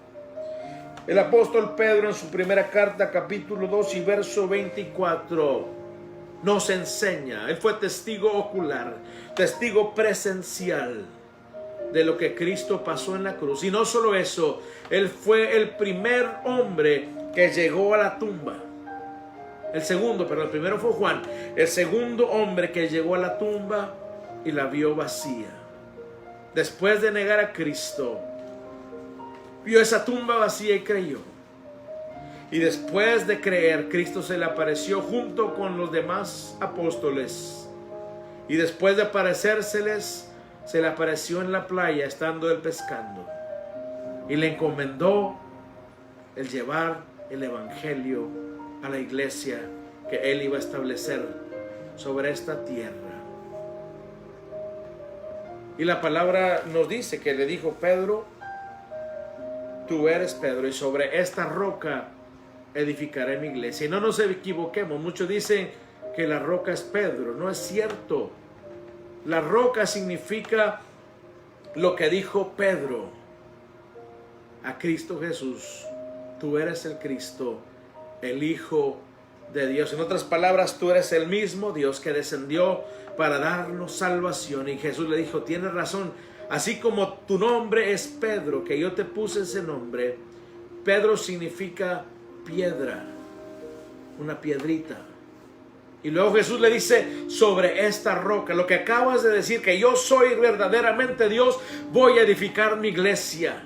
Speaker 2: El apóstol Pedro, en su primera carta, capítulo 2 y verso 24, nos enseña. Él fue testigo ocular, testigo presencial de lo que Cristo pasó en la cruz. Y no solo eso, él fue el primer hombre que llegó a la tumba. El primero fue Juan. El segundo hombre que llegó a la tumba y la vio vacía. Después de negar a Cristo, vio esa tumba vacía y creyó. Y después de creer, Cristo se le apareció junto con los demás apóstoles. Y después de aparecérseles, se le apareció en la playa estando él pescando. Y le encomendó el llevar el evangelio a la iglesia que él iba a establecer sobre esta tierra. Y la palabra nos dice que le dijo: Pedro, tú eres Pedro, y sobre esta roca edificaré mi iglesia. Y no nos equivoquemos, muchos dicen que la roca es Pedro. No es cierto. La roca significa lo que dijo Pedro a Cristo Jesús: tú eres el Cristo, el Hijo de Dios. En otras palabras, tú eres el mismo Dios que descendió para darnos salvación. Y Jesús le dijo: tienes razón, así como tu nombre es Pedro, que yo te puse ese nombre. Pedro significa piedra, una piedrita. Y luego Jesús le dice: sobre esta roca, lo que acabas de decir, que yo soy verdaderamente Dios, voy a edificar mi iglesia.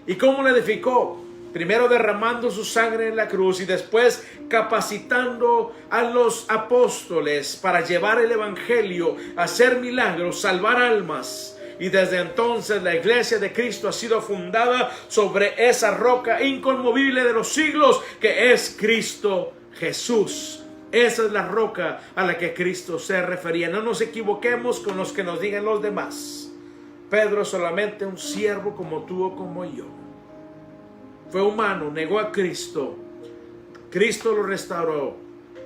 Speaker 2: ¿Y cómo la edificó? Primero derramando su sangre en la cruz y después capacitando a los apóstoles para llevar el evangelio, hacer milagros, salvar almas. Y desde entonces la iglesia de Cristo ha sido fundada sobre esa roca inconmovible de los siglos, que es Cristo Jesús. Esa es la roca a la que Cristo se refería. No nos equivoquemos con los que nos digan los demás. Pedro es solamente un siervo como tú o como yo. Fue humano, negó a Cristo. Cristo lo restauró.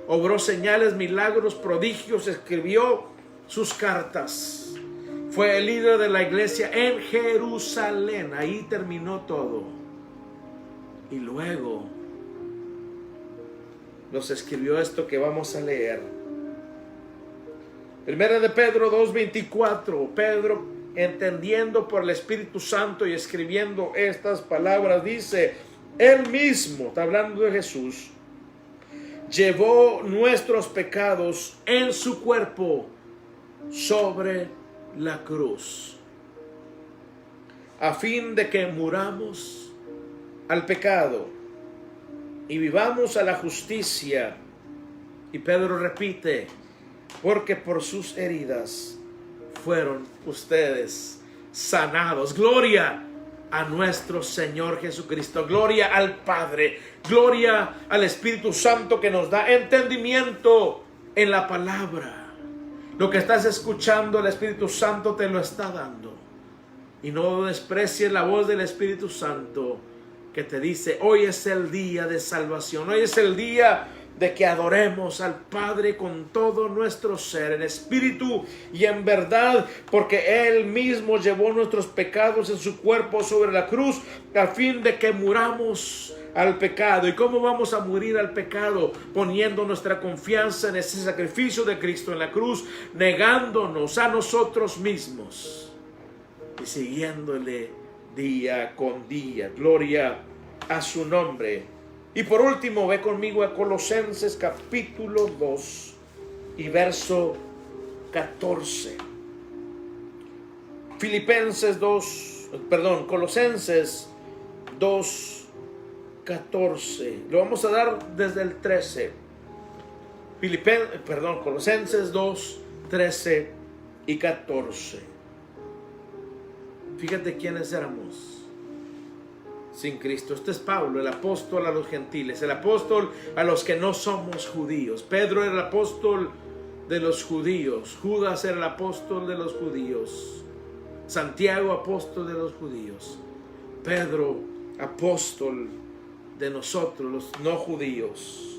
Speaker 2: Obró señales, milagros, prodigios, escribió sus cartas. Fue el líder de la iglesia en Jerusalén. Ahí terminó todo. Y luego nos escribió esto que vamos a leer. Primera de Pedro 2:24. Pedro, entendiendo por el Espíritu Santo y escribiendo estas palabras, dice: él mismo, está hablando de Jesús, llevó nuestros pecados en su cuerpo sobre la cruz, a fin de que muramos al pecado y vivamos a la justicia. Y Pedro repite, porque por sus heridas fueron ustedes sanados. Gloria a nuestro Señor Jesucristo, gloria al Padre, gloria al Espíritu Santo que nos da entendimiento en la palabra. Lo que estás escuchando, el Espíritu Santo te lo está dando. Y no desprecies la voz del Espíritu Santo que te dice, hoy es el día de salvación, hoy es el día de que adoremos al Padre con todo nuestro ser, en espíritu y en verdad, porque Él mismo llevó nuestros pecados en su cuerpo sobre la cruz, a fin de que muramos al pecado. ¿Y cómo vamos a morir al pecado? Poniendo nuestra confianza en ese sacrificio de Cristo en la cruz, negándonos a nosotros mismos y siguiéndole día con día. Gloria a su nombre. Y por último, ve conmigo a Colosenses capítulo 2 y verso 14. Colosenses 2, 14. Lo vamos a dar desde el 13. Colosenses 2, 13 y 14. Fíjate quiénes éramos sin Cristo. Este es Pablo, el apóstol a los gentiles, el apóstol a los que no somos judíos. Pedro era el apóstol de los judíos. Judas era el apóstol de los judíos. Santiago, apóstol de los judíos. Pedro, apóstol de nosotros, los no judíos.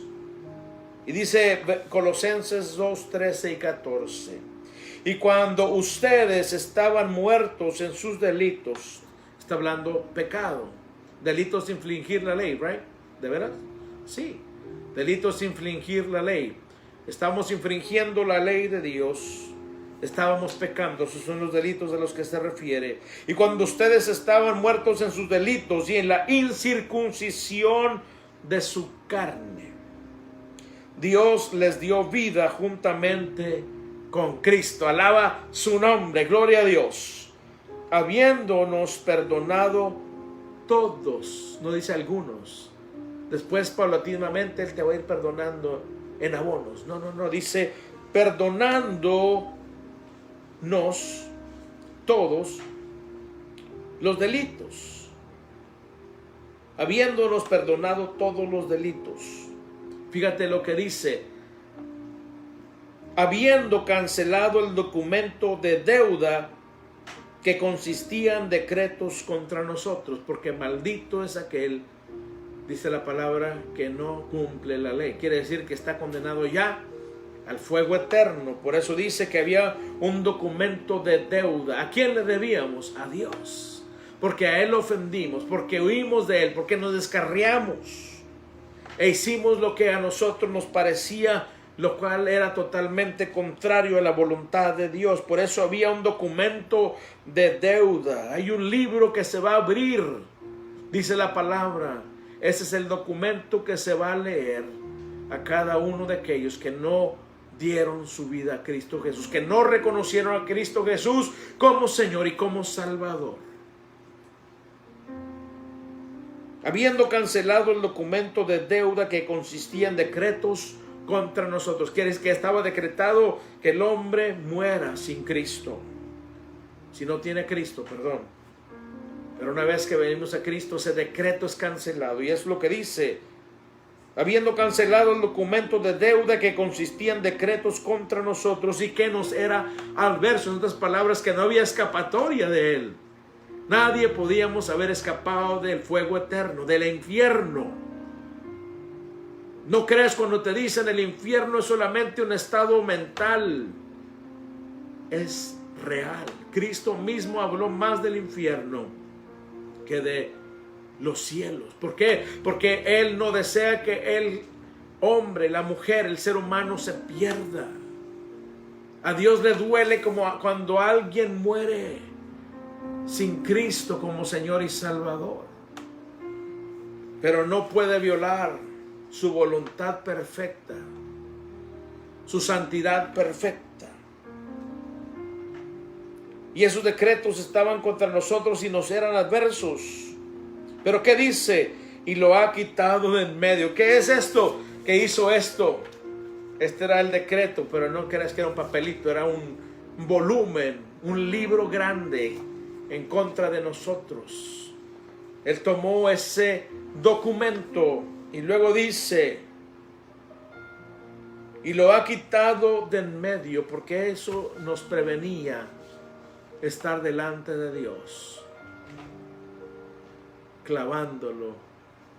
Speaker 2: Y dice Colosenses 2, 13 y 14. Y cuando ustedes estaban muertos en sus delitos, está hablando pecado. Delitos de infringir la ley, right? ¿De veras? Sí. Delitos de infringir la ley. Estamos infringiendo la ley de Dios. Estábamos pecando. Esos son los delitos a los que se refiere. Y cuando ustedes estaban muertos en sus delitos y en la incircuncisión de su carne, Dios les dio vida juntamente con Cristo. Alaba su nombre. Gloria a Dios. Habiéndonos perdonado todos, no dice algunos. Después paulatinamente Él te va a ir perdonando en abonos. No, dice perdonándonos todos los delitos. Habiéndonos perdonado todos los delitos. Fíjate lo que dice. Habiendo cancelado el documento de deuda que consistían decretos contra nosotros, porque maldito es aquel, dice la palabra, que no cumple la ley. Quiere decir que está condenado ya al fuego eterno. Por eso dice que había un documento de deuda. ¿A quién le debíamos? A Dios. Porque a Él ofendimos, porque huimos de Él, porque nos descarriamos e hicimos lo que a nosotros nos parecía, lo cual era totalmente contrario a la voluntad de Dios. Por eso había un documento de deuda. Hay un libro que se va a abrir, dice la palabra. Ese es el documento que se va a leer a cada uno de aquellos que no dieron su vida a Cristo Jesús, que no reconocieron a Cristo Jesús como Señor y como Salvador. Habiendo cancelado el documento de deuda que consistía en decretos contra nosotros. Quiere decir que estaba decretado que el hombre muera sin Cristo. Si no tiene Cristo, perdón. Pero una vez que venimos a Cristo, ese decreto es cancelado. Y es lo que dice. Habiendo cancelado el documento de deuda que consistía en decretos contra nosotros y que nos era adverso. En otras palabras, que no había escapatoria de él. Nadie podíamos haber escapado del fuego eterno, del infierno. No creas cuando te dicen el infierno es solamente un estado mental. Es real. Cristo mismo habló más del infierno que de los cielos. ¿Por qué? Porque Él no desea que el hombre, la mujer, el ser humano se pierda. A Dios le duele como cuando alguien muere sin Cristo como Señor y Salvador. Pero no puede violar su voluntad perfecta, su santidad perfecta. Y esos decretos estaban contra nosotros y nos eran adversos. Pero ¿qué dice? Y lo ha quitado de en medio. ¿Qué es esto? ¿Qué hizo esto? Este era el decreto, pero no creas que era un papelito, era un volumen, un libro grande en contra de nosotros. Él tomó ese documento y luego dice, y lo ha quitado de en medio, porque eso nos prevenía estar delante de Dios, clavándolo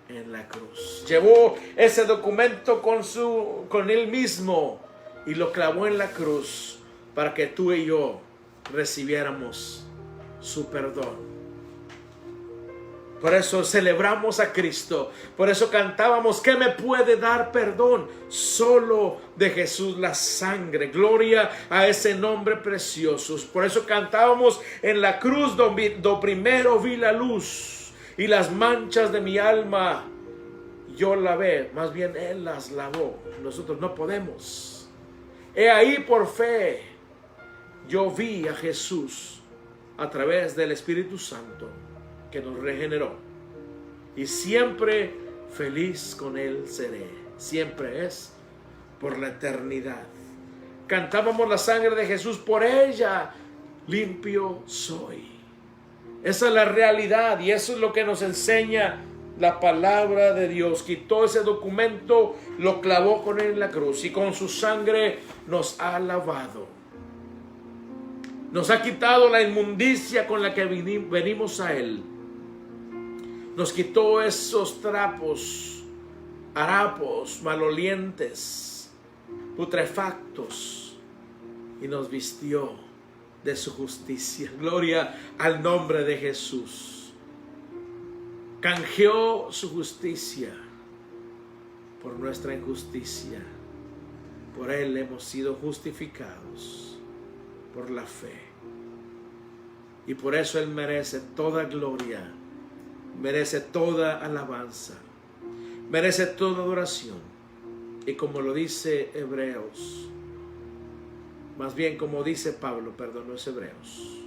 Speaker 2: en la cruz. Llevó ese documento con él mismo y lo clavó en la cruz para que tú y yo recibiéramos su perdón. Por eso celebramos a Cristo. Por eso cantábamos, ¿qué me puede dar perdón? Solo de Jesús la sangre. Gloria a ese nombre precioso. Por eso cantábamos, en la cruz do primero vi la luz y las manchas de mi alma yo lavé. Más bien Él las lavó. Nosotros no podemos. He ahí por fe yo vi a Jesús a través del Espíritu Santo que nos regeneró, y siempre feliz con Él seré. Siempre es por la eternidad. Cantábamos la sangre de Jesús, por ella limpio soy. Esa es la realidad y eso es lo que nos enseña la palabra de Dios. Quitó ese documento, lo clavó con Él en la cruz y con su sangre nos ha lavado. Nos ha quitado la inmundicia con la que venimos a Él. Nos quitó esos trapos, harapos, malolientes, putrefactos, y nos vistió de su justicia. Gloria al nombre de Jesús. Canjeó su justicia por nuestra injusticia. Por Él hemos sido justificados por la fe. Y por eso Él merece toda gloria. Merece toda alabanza, merece toda adoración. Y como lo dice Hebreos, más bien como dice Pablo, perdón, no es Hebreos,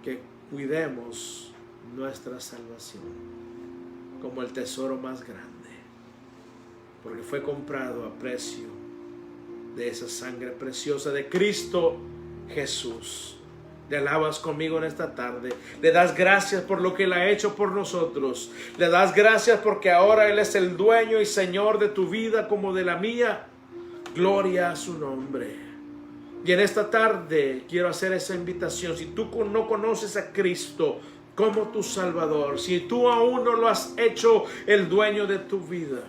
Speaker 2: que cuidemos nuestra salvación como el tesoro más grande, porque fue comprado a precio de esa sangre preciosa de Cristo Jesús. Le alabas conmigo en esta tarde. Le das gracias por lo que Él ha hecho por nosotros. Le das gracias porque ahora Él es el dueño y Señor de tu vida como de la mía. Gloria a su nombre. Y en esta tarde quiero hacer esa invitación. Si tú no conoces a Cristo como tu Salvador, si tú aún no lo has hecho el dueño de tu vida,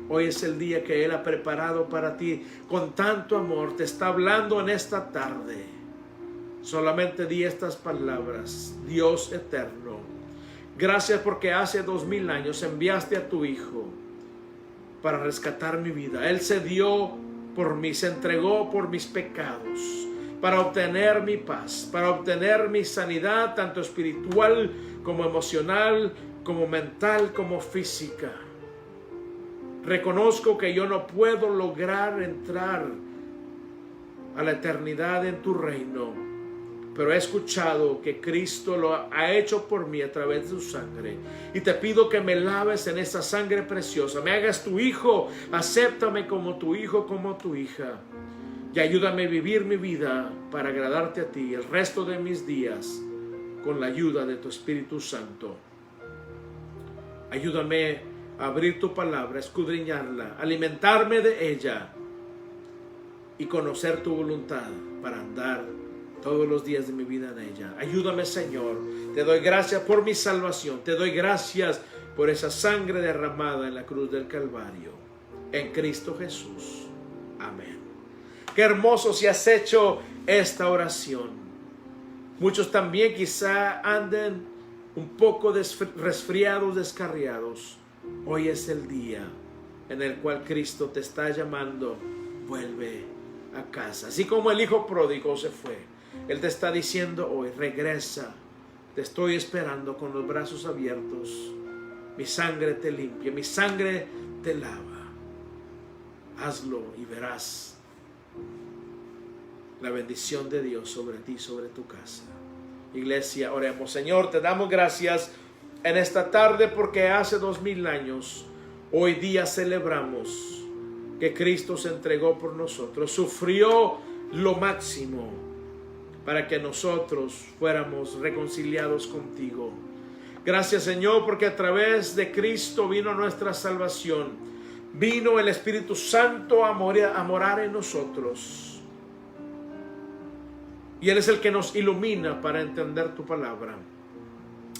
Speaker 2: hoy es el día que Él ha preparado para ti con tanto amor. Te está hablando en esta tarde. Solamente di estas palabras: Dios eterno, gracias porque hace 2000 años enviaste a tu Hijo para rescatar mi vida. Él se dio por mí, se entregó por mis pecados, para obtener mi paz, para obtener mi sanidad, tanto espiritual como emocional, como mental, como física. Reconozco que yo no puedo lograr entrar a la eternidad en tu reino, pero he escuchado que Cristo lo ha hecho por mí a través de su sangre. Y te pido que me laves en esa sangre preciosa. Me hagas tu hijo. Acéptame como tu hijo, como tu hija. Y ayúdame a vivir mi vida para agradarte a ti el resto de mis días con la ayuda de tu Espíritu Santo. Ayúdame a abrir tu palabra, escudriñarla, alimentarme de ella y conocer tu voluntad para andar todos los días de mi vida en ella. Ayúdame, Señor. Te doy gracias por mi salvación. Te doy gracias por esa sangre derramada en la cruz del Calvario. En Cristo Jesús. Amén. Qué hermoso si has hecho esta oración. Muchos también quizá anden un poco resfriados, descarriados. Hoy es el día en el cual Cristo te está llamando. Vuelve a casa. Así como el hijo pródigo se fue, Él te está diciendo hoy: regresa, te estoy esperando con los brazos abiertos. Mi sangre te limpia, mi sangre te lava. Hazlo y verás la bendición de Dios sobre ti, sobre tu casa. Iglesia, oremos. Señor, te damos gracias en esta tarde, porque hace 2000 años, hoy día celebramos que Cristo se entregó por nosotros, sufrió lo máximo para que nosotros fuéramos reconciliados contigo. Gracias, Señor, porque a través de Cristo vino nuestra salvación. Vino el Espíritu Santo a morar en nosotros. Y Él es el que nos ilumina para entender tu palabra.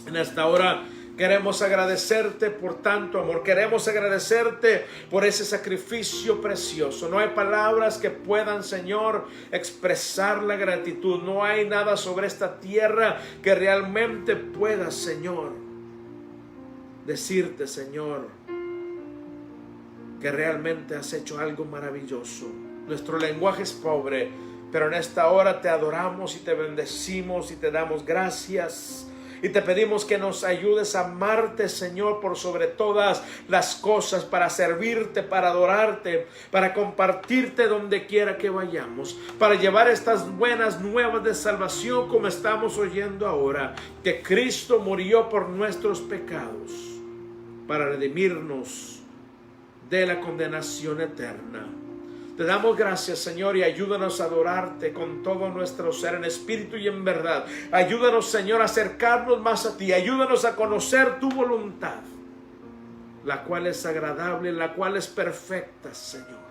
Speaker 2: En esta hora queremos agradecerte por tanto amor. Queremos agradecerte por ese sacrificio precioso. No hay palabras que puedan, Señor, expresar la gratitud. No hay nada sobre esta tierra que realmente pueda, Señor, decirte, Señor, que realmente has hecho algo maravilloso. Nuestro lenguaje es pobre, pero en esta hora te adoramos y te bendecimos y te damos gracias. Y te pedimos que nos ayudes a amarte, Señor, por sobre todas las cosas, para servirte, para adorarte, para compartirte donde quiera que vayamos, para llevar estas buenas nuevas de salvación como estamos oyendo ahora, que Cristo murió por nuestros pecados, para redimirnos de la condenación eterna. Te damos gracias, Señor, y ayúdanos a adorarte con todo nuestro ser, en espíritu y en verdad. Ayúdanos, Señor, a acercarnos más a ti. Ayúdanos a conocer tu voluntad, la cual es agradable, la cual es perfecta, Señor.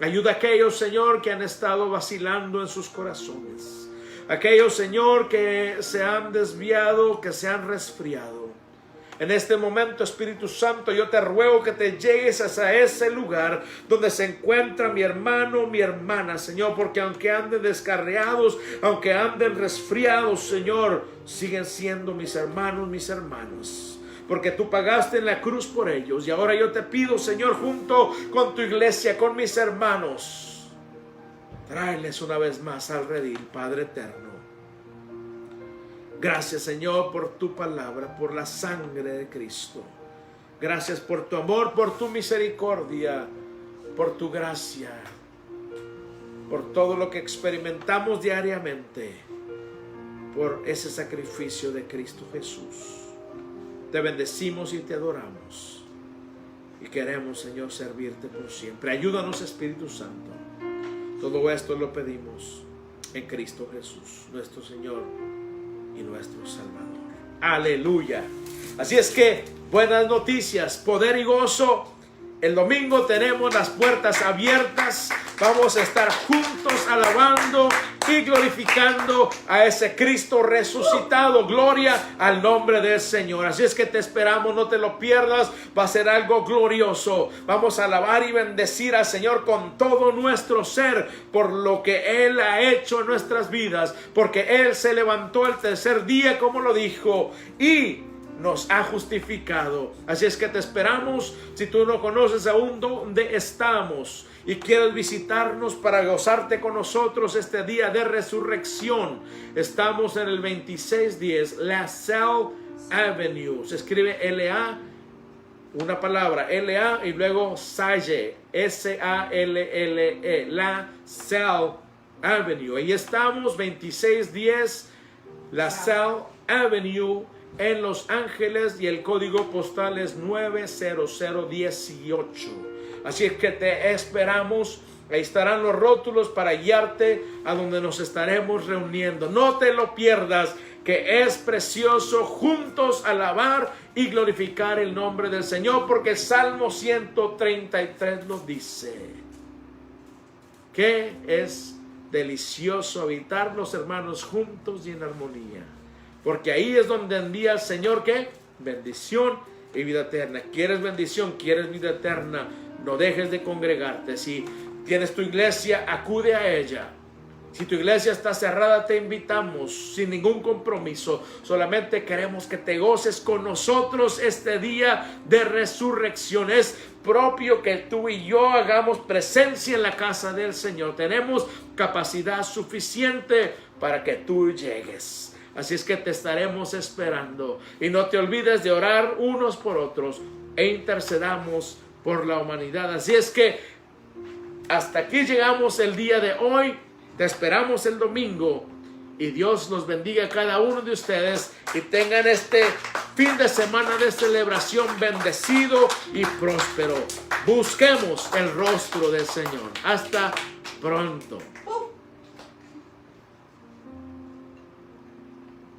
Speaker 2: Ayuda a aquellos, Señor, que han estado vacilando en sus corazones. Aquellos, Señor, que se han desviado, que se han resfriado. En este momento, Espíritu Santo, yo te ruego que te llegues hasta ese lugar donde se encuentra mi hermano, mi hermana, Señor, porque aunque anden descarriados, aunque anden resfriados, Señor, siguen siendo mis hermanos, mis hermanas, porque tú pagaste en la cruz por ellos. Y ahora yo te pido, Señor, junto con tu iglesia, con mis hermanos, tráeles una vez más al redil, Padre eterno. Gracias, Señor, por tu palabra, por la sangre de Cristo. Gracias por tu amor, por tu misericordia, por tu gracia, por todo lo que experimentamos diariamente, por ese sacrificio de Cristo Jesús. Te bendecimos y te adoramos. Y queremos, Señor, servirte por siempre. Ayúdanos, Espíritu Santo. Todo esto lo pedimos en Cristo Jesús, nuestro Señor y nuestro Salvador. Aleluya. Así es que buenas noticias, poder y gozo. El domingo tenemos las puertas abiertas. Vamos a estar juntos alabando y glorificando a ese Cristo resucitado. Gloria al nombre del Señor. Así es que te esperamos, no te lo pierdas. Va a ser algo glorioso. Vamos a alabar y bendecir al Señor con todo nuestro ser por lo que Él ha hecho en nuestras vidas, porque Él se levantó el tercer día, como lo dijo, y nos ha justificado. Así es que te esperamos. Si tú no conoces aún dónde estamos y quieres visitarnos para gozarte con nosotros este día de resurrección, estamos en el 2610 La Salle Avenue. Se escribe L-A, una palabra, L-A, y luego Salle, S-A-L-L-E, La Salle Avenue. Ahí estamos, 2610 La Salle Avenue, en Los Ángeles, y el código postal es 90018. Así es que te esperamos. Ahí estarán los rótulos para guiarte a donde nos estaremos reuniendo. No te lo pierdas, que es precioso juntos alabar y glorificar el nombre del Señor, porque el Salmo 133 nos dice que es delicioso habitar los hermanos juntos y en armonía, porque ahí es donde envía el Señor, ¿qué? Bendición y vida eterna. ¿Quieres bendición? ¿Quieres vida eterna? No dejes de congregarte. Si tienes tu iglesia, acude a ella. Si tu iglesia está cerrada, te invitamos sin ningún compromiso. Solamente queremos que te goces con nosotros este día de resurrección. Es propio que tú y yo hagamos presencia en la casa del Señor. Tenemos capacidad suficiente para que tú llegues. Así es que te estaremos esperando. Y no te olvides de orar unos por otros e intercedamos por la humanidad. Así es que hasta aquí llegamos el día de hoy. Te esperamos el domingo. Y Dios los bendiga a cada uno de ustedes. Y tengan este fin de semana de celebración bendecido y próspero. Busquemos el rostro del Señor. Hasta pronto.